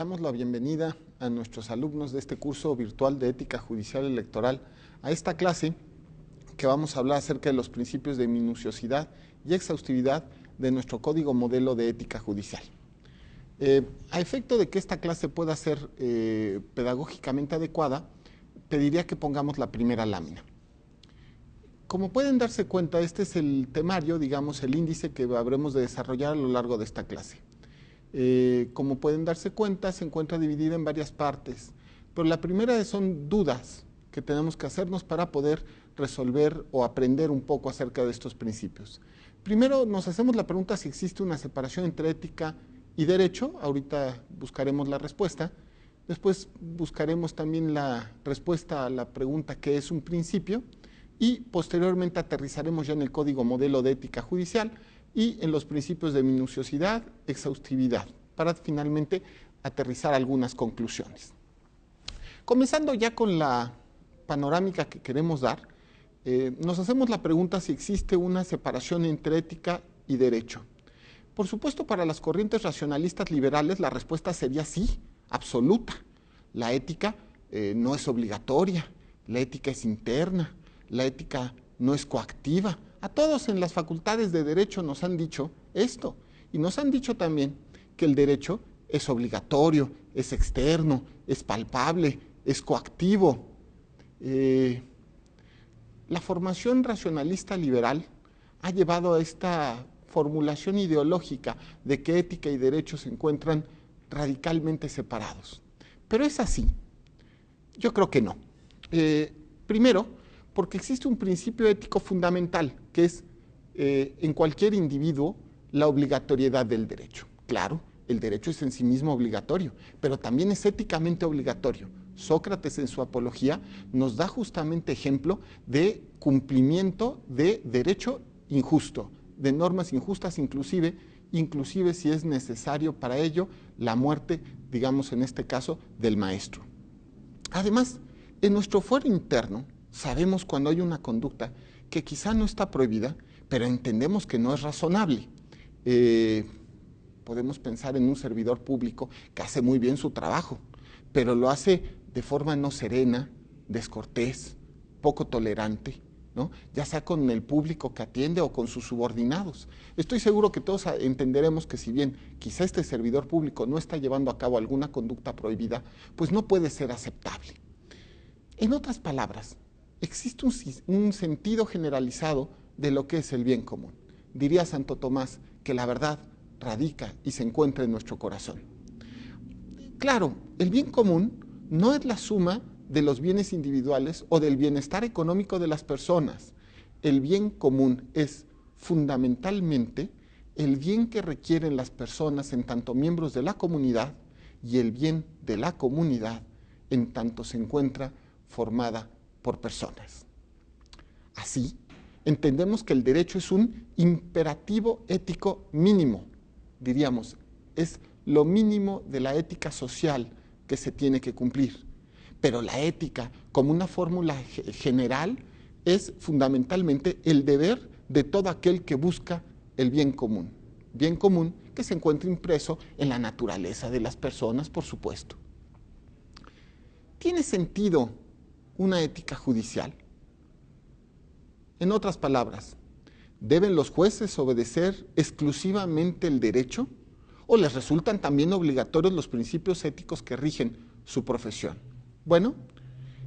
Damos la bienvenida a nuestros alumnos de este curso virtual de Ética Judicial Electoral a esta clase que vamos a hablar acerca de los principios de minuciosidad y exhaustividad de nuestro Código Modelo de Ética Judicial. A efecto de que esta clase pueda ser pedagógicamente adecuada, pediría que pongamos la primera lámina. Como pueden darse cuenta, este es el temario, digamos, el índice que habremos de desarrollar a lo largo de esta clase. Como pueden darse cuenta, se encuentra dividida en varias partes, pero la primera son dudas que tenemos que hacernos para poder resolver o aprender un poco acerca de estos principios. Primero nos hacemos la pregunta si existe una separación entre ética y derecho. Ahorita buscaremos la respuesta. Después buscaremos también la respuesta a la pregunta ¿qué es un principio? Y posteriormente aterrizaremos ya en el Código Modelo de Ética Judicial y en los principios de minuciosidad, exhaustividad, para finalmente aterrizar algunas conclusiones. Comenzando ya con la panorámica que queremos dar, nos hacemos la pregunta si existe una separación entre ética y derecho. Por supuesto, para las corrientes racionalistas liberales la respuesta sería sí, absoluta. La ética no es obligatoria, la ética es interna, la ética no es coactiva. A todos en las facultades de Derecho nos han dicho esto, y nos han dicho también que el derecho es obligatorio, es externo, es palpable, es coactivo. La formación racionalista liberal ha llevado a esta formulación ideológica de que ética y derecho se encuentran radicalmente separados. Pero es así. Yo creo que no. Primero, porque existe un principio ético fundamental, que es en cualquier individuo la obligatoriedad del derecho. Claro, el derecho es en sí mismo obligatorio, pero también es éticamente obligatorio. Sócrates en su Apología nos da justamente ejemplo de cumplimiento de derecho injusto, de normas injustas inclusive si es necesario para ello la muerte, digamos en este caso, del maestro. Además, en nuestro fuero interno, sabemos cuando hay una conducta que quizá no está prohibida, pero entendemos que no es razonable. Podemos pensar en un servidor público que hace muy bien su trabajo, pero lo hace de forma no serena, descortés, poco tolerante, ¿no? Ya sea con el público que atiende o con sus subordinados. Estoy seguro que todos entenderemos que si bien quizá este servidor público no está llevando a cabo alguna conducta prohibida, pues no puede ser aceptable. En otras palabras, existe un sentido generalizado de lo que es el bien común. Diría Santo Tomás que la verdad radica y se encuentra en nuestro corazón. Claro, el bien común no es la suma de los bienes individuales o del bienestar económico de las personas. El bien común es fundamentalmente el bien que requieren las personas en tanto miembros de la comunidad y el bien de la comunidad en tanto se encuentra formada por personas. Así, entendemos que el derecho es un imperativo ético mínimo, diríamos, es lo mínimo de la ética social que se tiene que cumplir. Pero la ética, como una fórmula general, es fundamentalmente el deber de todo aquel que busca el bien común que se encuentra impreso en la naturaleza de las personas, por supuesto. ¿Tiene sentido una ética judicial? En otras palabras, ¿deben los jueces obedecer exclusivamente el derecho o les resultan también obligatorios los principios éticos que rigen su profesión? Bueno,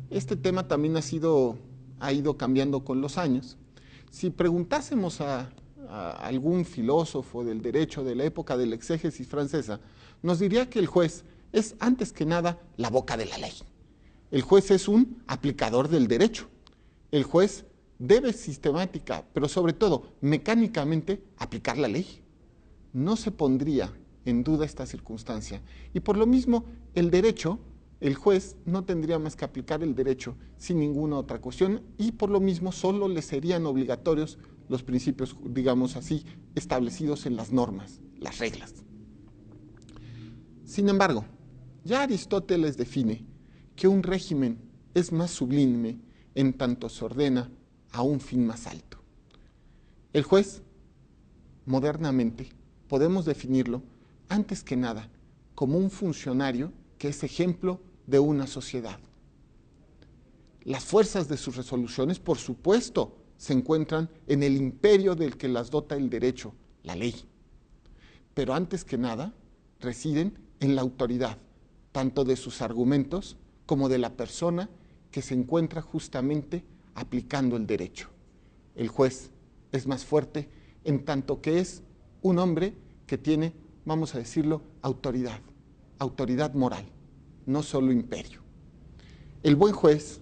este tema también ha ido cambiando con los años. Si preguntásemos a algún filósofo del derecho de la época de la exégesis francesa, nos diría que el juez es antes que nada la boca de la ley. El juez es un aplicador del derecho. El juez debe sistemática, pero sobre todo mecánicamente, aplicar la ley. No se pondría en duda esta circunstancia. Y por lo mismo, el derecho, el juez no tendría más que aplicar el derecho sin ninguna otra cuestión y por lo mismo solo le serían obligatorios los principios, digamos así, establecidos en las normas, las reglas. Sin embargo, ya Aristóteles define que un régimen es más sublime en tanto se ordena a un fin más alto. El juez, modernamente, podemos definirlo, antes que nada, como un funcionario que es ejemplo de una sociedad. Las fuerzas de sus resoluciones, por supuesto, se encuentran en el imperio del que las dota el derecho, la ley. Pero antes que nada, residen en la autoridad, tanto de sus argumentos como de la persona que se encuentra justamente aplicando el derecho. El juez es más fuerte en tanto que es un hombre que tiene, vamos a decirlo, autoridad moral, no solo imperio. El buen juez,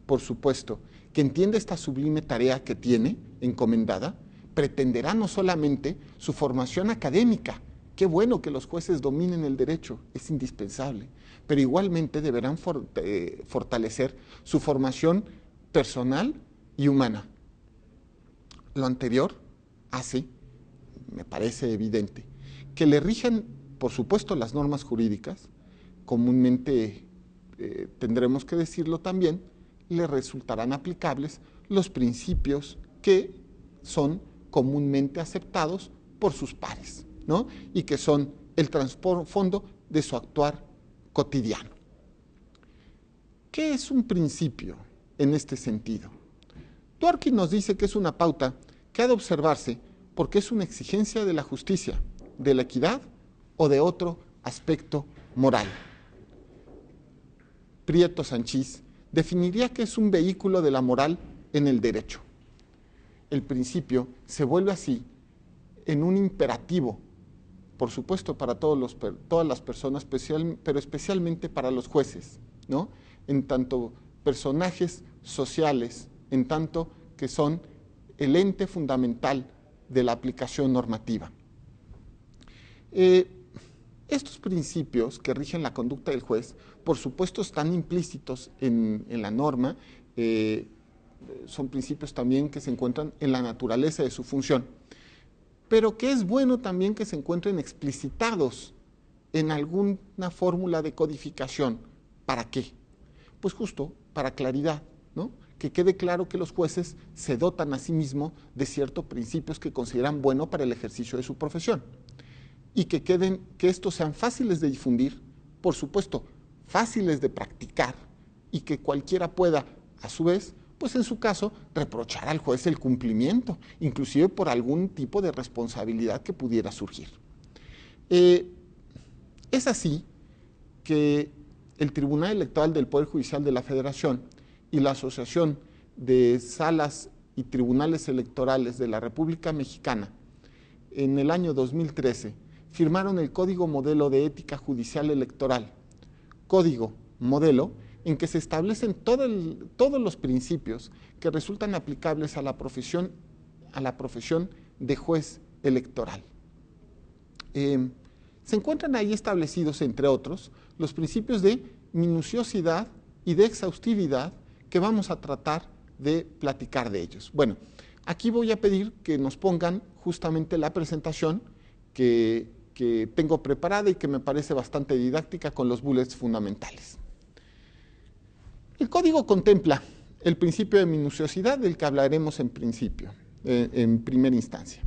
por supuesto, que entiende esta sublime tarea que tiene encomendada, pretenderá no solamente su formación académica, qué bueno que los jueces dominen el derecho, es indispensable, pero igualmente deberán fortalecer su formación personal y humana. Lo anterior hace, me parece evidente, que le rijan, por supuesto, las normas jurídicas, comúnmente tendremos que decirlo también, le resultarán aplicables los principios que son comúnmente aceptados por sus pares, ¿no? Y que son el trasfondo de su actuar cotidiano. ¿Qué es un principio en este sentido? Dworkin nos dice que es una pauta que ha de observarse porque es una exigencia de la justicia, de la equidad o de otro aspecto moral. Prieto Sanchís definiría que es un vehículo de la moral en el derecho. El principio se vuelve así en un imperativo, por supuesto para todas las personas, pero especialmente para los jueces, ¿no? En tanto personajes sociales, en tanto que son el ente fundamental de la aplicación normativa. Estos principios que rigen la conducta del juez, por supuesto, están implícitos en la norma, son principios también que se encuentran en la naturaleza de su función, pero que es bueno también que se encuentren explicitados en alguna fórmula de codificación. ¿Para qué? Pues justo para claridad, ¿no? Que quede claro que los jueces se dotan a sí mismos de ciertos principios que consideran bueno para el ejercicio de su profesión y que estos sean fáciles de difundir, por supuesto, fáciles de practicar y que cualquiera pueda, a su vez, pues en su caso, reprochar al juez el cumplimiento, inclusive por algún tipo de responsabilidad que pudiera surgir. Es así que el Tribunal Electoral del Poder Judicial de la Federación y la Asociación de Salas y Tribunales Electorales de la República Mexicana, en el año 2013, firmaron el Código Modelo de Ética Judicial Electoral, código modelo en que se establecen todos los principios que resultan aplicables a la profesión de juez electoral. Se encuentran ahí establecidos, entre otros, los principios de minuciosidad y de exhaustividad que vamos a tratar de platicar de ellos. Bueno, aquí voy a pedir que nos pongan justamente la presentación que tengo preparada y que me parece bastante didáctica con los bullets fundamentales. El código contempla el principio de minuciosidad del que hablaremos en primera instancia.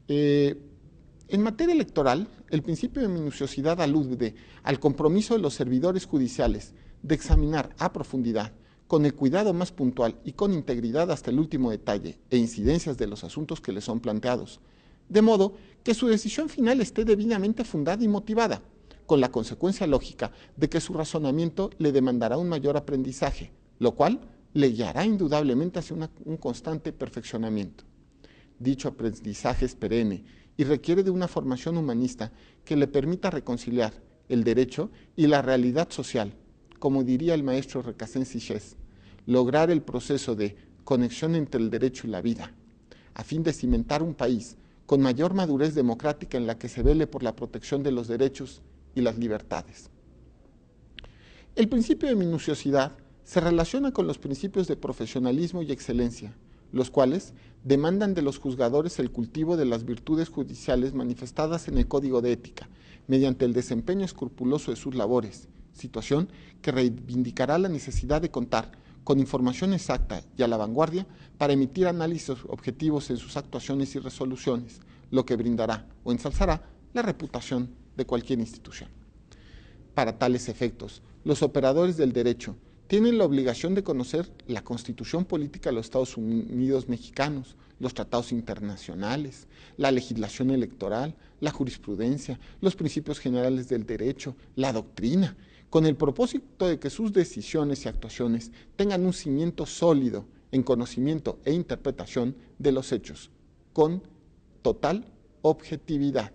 En materia electoral, el principio de minuciosidad alude al compromiso de los servidores judiciales de examinar a profundidad, con el cuidado más puntual y con integridad hasta el último detalle e incidencias de los asuntos que les son planteados, de modo que su decisión final esté debidamente fundada y motivada, con la consecuencia lógica de que su razonamiento le demandará un mayor aprendizaje, lo cual le guiará indudablemente hacia un constante perfeccionamiento. Dicho aprendizaje es perenne y requiere de una formación humanista que le permita reconciliar el derecho y la realidad social, como diría el maestro Recasens-Siches, lograr el proceso de conexión entre el derecho y la vida, a fin de cimentar un país con mayor madurez democrática en la que se vele por la protección de los derechos y las libertades. El principio de minuciosidad se relaciona con los principios de profesionalismo y excelencia, los cuales demandan de los juzgadores el cultivo de las virtudes judiciales manifestadas en el Código de Ética, mediante el desempeño escrupuloso de sus labores, situación que reivindicará la necesidad de contar con información exacta y a la vanguardia para emitir análisis objetivos en sus actuaciones y resoluciones, lo que brindará o ensalzará la reputación de cualquier institución. Para tales efectos, los operadores del derecho tienen la obligación de conocer la Constitución Política de los Estados Unidos Mexicanos, los tratados internacionales, la legislación electoral, la jurisprudencia, los principios generales del derecho, la doctrina, con el propósito de que sus decisiones y actuaciones tengan un cimiento sólido en conocimiento e interpretación de los hechos, con total objetividad.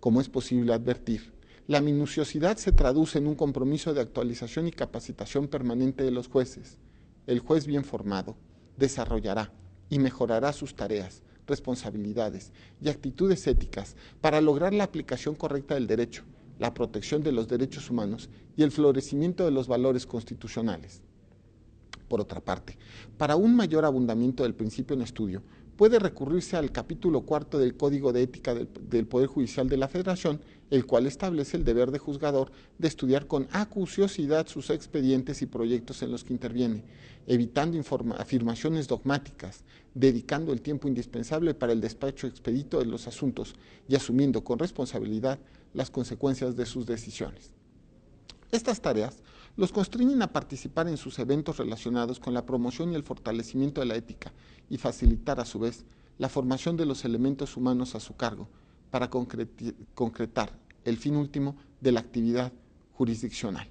Como es posible advertir, la minuciosidad se traduce en un compromiso de actualización y capacitación permanente de los jueces. El juez bien formado desarrollará y mejorará sus tareas, responsabilidades y actitudes éticas para lograr la aplicación correcta del derecho, la protección de los derechos humanos y el florecimiento de los valores constitucionales. Por otra parte, para un mayor abundamiento del principio en estudio, puede recurrirse al capítulo 4 del Código de Ética del Poder Judicial de la Federación, el cual establece el deber de juzgador de estudiar con acuciosidad sus expedientes y proyectos en los que interviene, evitando afirmaciones dogmáticas, dedicando el tiempo indispensable para el despacho expedito de los asuntos y asumiendo con responsabilidad las consecuencias de sus decisiones. Estas tareas los constriñen a participar en sus eventos relacionados con la promoción y el fortalecimiento de la ética y facilitar a su vez la formación de los elementos humanos a su cargo para concretar el fin último de la actividad jurisdiccional.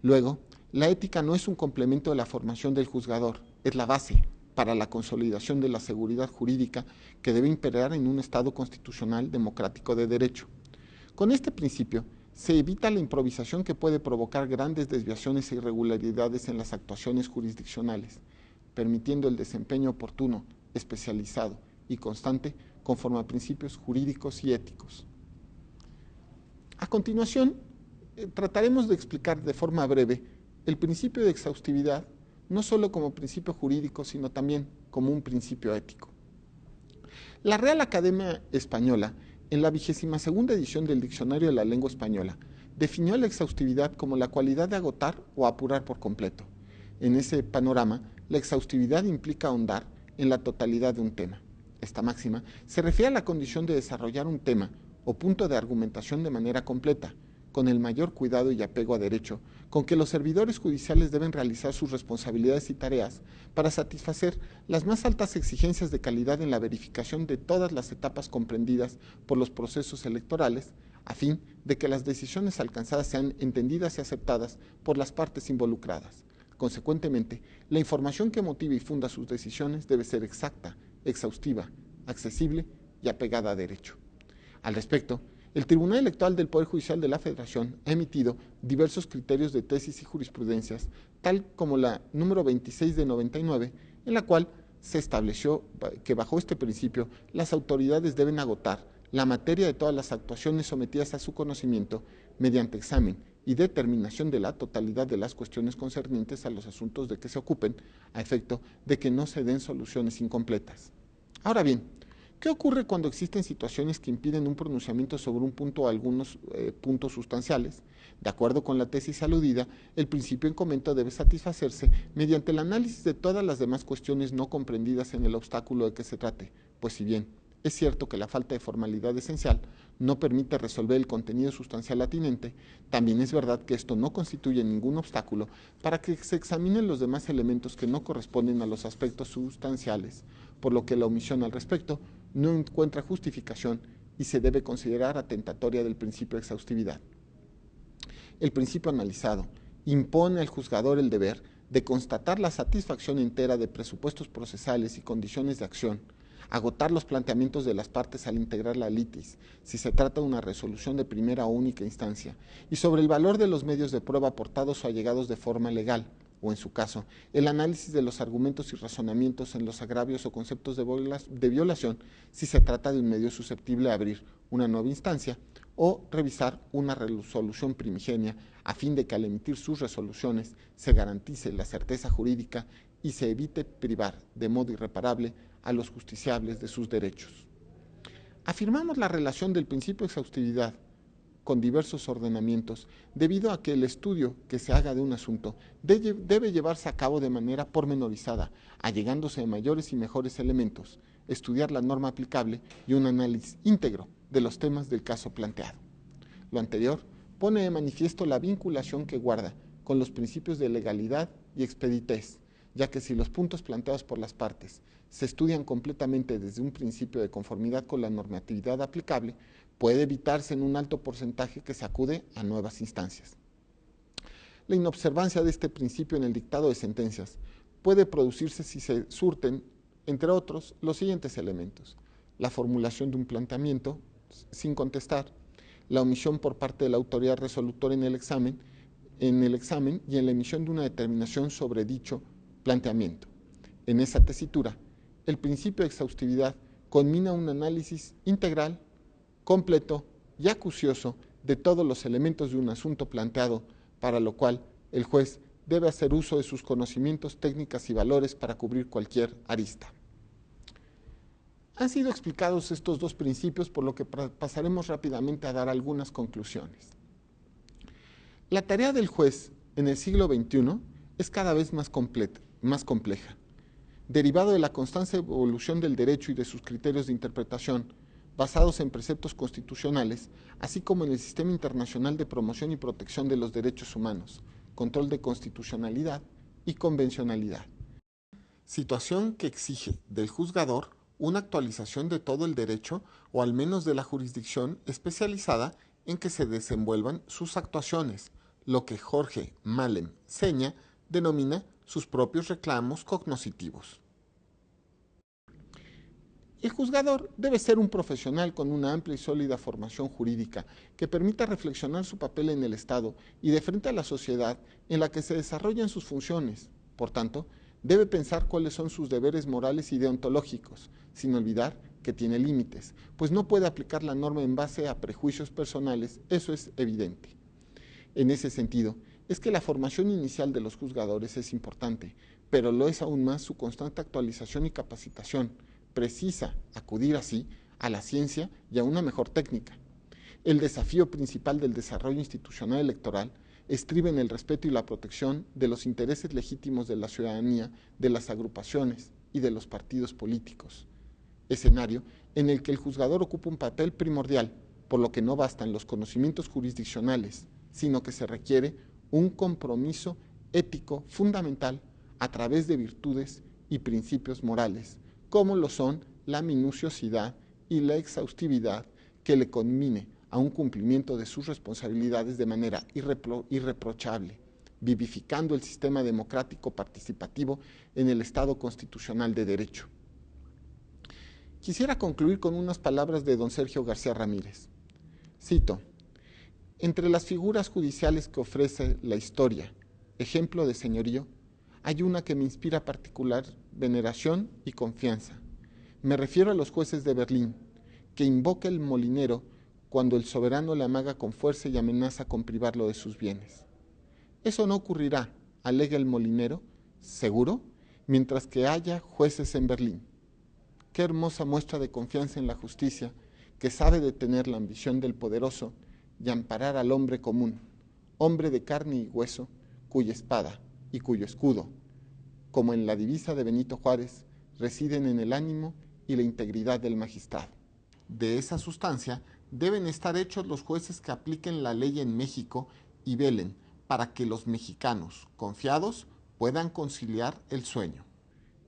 Luego, la ética no es un complemento de la formación del juzgador, es la base para la consolidación de la seguridad jurídica que debe imperar en un Estado constitucional democrático de derecho. Con este principio, se evita la improvisación que puede provocar grandes desviaciones e irregularidades en las actuaciones jurisdiccionales, permitiendo el desempeño oportuno, especializado y constante conforme a principios jurídicos y éticos. A continuación, trataremos de explicar de forma breve el principio de exhaustividad, no solo como principio jurídico, sino también como un principio ético. La Real Academia Española, en la 22ª edición del Diccionario de la Lengua Española, definió la exhaustividad como la cualidad de agotar o apurar por completo. En ese panorama, la exhaustividad implica ahondar en la totalidad de un tema. Esta máxima se refiere a la condición de desarrollar un tema o punto de argumentación de manera completa, con el mayor cuidado y apego a derecho, con que los servidores judiciales deben realizar sus responsabilidades y tareas para satisfacer las más altas exigencias de calidad en la verificación de todas las etapas comprendidas por los procesos electorales, a fin de que las decisiones alcanzadas sean entendidas y aceptadas por las partes involucradas. Consecuentemente, la información que motive y funda sus decisiones debe ser exacta, exhaustiva, accesible y apegada a derecho. Al respecto, el Tribunal Electoral del Poder Judicial de la Federación ha emitido diversos criterios de tesis y jurisprudencias, tal como la número 26 de 99, en la cual se estableció que bajo este principio las autoridades deben agotar la materia de todas las actuaciones sometidas a su conocimiento mediante examen y determinación de la totalidad de las cuestiones concernientes a los asuntos de que se ocupen, a efecto de que no se den soluciones incompletas. Ahora bien, ¿qué ocurre cuando existen situaciones que impiden un pronunciamiento sobre un punto o algunos puntos sustanciales? De acuerdo con la tesis aludida, el principio en comento debe satisfacerse mediante el análisis de todas las demás cuestiones no comprendidas en el obstáculo de que se trate, pues si bien es cierto que la falta de formalidad esencial no permite resolver el contenido sustancial atinente, también es verdad que esto no constituye ningún obstáculo para que se examinen los demás elementos que no corresponden a los aspectos sustanciales, por lo que la omisión al respecto no encuentra justificación y se debe considerar atentatoria del principio de exhaustividad. El principio analizado impone al juzgador el deber de constatar la satisfacción entera de presupuestos procesales y condiciones de acción, agotar los planteamientos de las partes al integrar la litis, si se trata de una resolución de primera o única instancia, y sobre el valor de los medios de prueba aportados o allegados de forma legal, o en su caso, el análisis de los argumentos y razonamientos en los agravios o conceptos de violación, si se trata de un medio susceptible de abrir una nueva instancia, o revisar una resolución primigenia, a fin de que al emitir sus resoluciones se garantice la certeza jurídica y se evite privar de modo irreparable a los justiciables de sus derechos. Afirmamos la relación del principio de exhaustividad con diversos ordenamientos, debido a que el estudio que se haga de un asunto debe llevarse a cabo de manera pormenorizada, allegándose a mayores y mejores elementos, estudiar la norma aplicable y un análisis íntegro de los temas del caso planteado. Lo anterior pone de manifiesto la vinculación que guarda con los principios de legalidad y expeditez, ya que si los puntos planteados por las partes se estudian completamente desde un principio de conformidad con la normatividad aplicable, puede evitarse en un alto porcentaje que se acude a nuevas instancias. La inobservancia de este principio en el dictado de sentencias puede producirse si se surten, entre otros, los siguientes elementos: la formulación de un planteamiento sin contestar, la omisión por parte de la autoridad resolutora en el examen y en la emisión de una determinación sobre dicho planteamiento. En esa tesitura, el principio de exhaustividad conmina un análisis integral, completo y acucioso de todos los elementos de un asunto planteado, para lo cual el juez debe hacer uso de sus conocimientos, técnicas y valores para cubrir cualquier arista. Han sido explicados estos dos principios, por lo que pasaremos rápidamente a dar algunas conclusiones. La tarea del juez en el siglo XXI es cada vez más compleja, derivado de la constante evolución del derecho y de sus criterios de interpretación, basados en preceptos constitucionales, así como en el sistema internacional de promoción y protección de los derechos humanos, control de constitucionalidad y convencionalidad. Situación que exige del juzgador una actualización de todo el derecho, o al menos de la jurisdicción especializada en que se desenvuelvan sus actuaciones, lo que Jorge Malem Seña denomina sus propios reclamos cognoscitivos. El juzgador debe ser un profesional con una amplia y sólida formación jurídica que permita reflexionar su papel en el Estado y de frente a la sociedad en la que se desarrollan sus funciones. Por tanto, debe pensar cuáles son sus deberes morales y deontológicos, sin olvidar que tiene límites, pues no puede aplicar la norma en base a prejuicios personales, eso es evidente. En ese sentido, es que la formación inicial de los juzgadores es importante, pero lo es aún más su constante actualización y capacitación. Precisa acudir así a la ciencia y a una mejor técnica. El desafío principal del desarrollo institucional electoral estriba en el respeto y la protección de los intereses legítimos de la ciudadanía, de las agrupaciones y de los partidos políticos. Escenario en el que el juzgador ocupa un papel primordial, por lo que no bastan los conocimientos jurisdiccionales, sino que se requiere un compromiso ético fundamental a través de virtudes y principios morales, como lo son la minuciosidad y la exhaustividad, que le conmine a un cumplimiento de sus responsabilidades de manera irreprochable, vivificando el sistema democrático participativo en el Estado constitucional de derecho. Quisiera concluir con unas palabras de don Sergio García Ramírez. Cito: entre las figuras judiciales que ofrece la historia, ejemplo de señorío, hay una que me inspira particular veneración y confianza. Me refiero a los jueces de Berlín, que invoca el molinero cuando el soberano le amaga con fuerza y amenaza con privarlo de sus bienes. Eso no ocurrirá, alega el molinero, seguro, mientras que haya jueces en Berlín. Qué hermosa muestra de confianza en la justicia, que sabe detener la ambición del poderoso y amparar al hombre común, hombre de carne y hueso, cuya espada y cuyo escudo, como en la divisa de Benito Juárez, residen en el ánimo y la integridad del magistrado. De esa sustancia deben estar hechos los jueces que apliquen la ley en México y velen para que los mexicanos, confiados, puedan conciliar el sueño.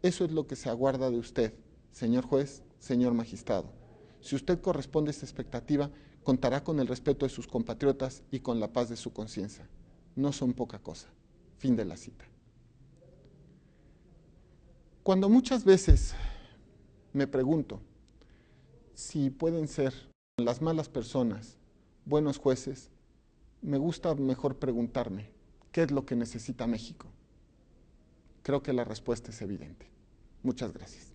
Eso es lo que se aguarda de usted, señor juez, señor magistrado. Si usted corresponde a esta expectativa, contará con el respeto de sus compatriotas y con la paz de su conciencia. No son poca cosa. Fin de la cita. Cuando muchas veces me pregunto si pueden ser las malas personas buenos jueces, me gusta mejor preguntarme, ¿qué es lo que necesita México? Creo que la respuesta es evidente. Muchas gracias.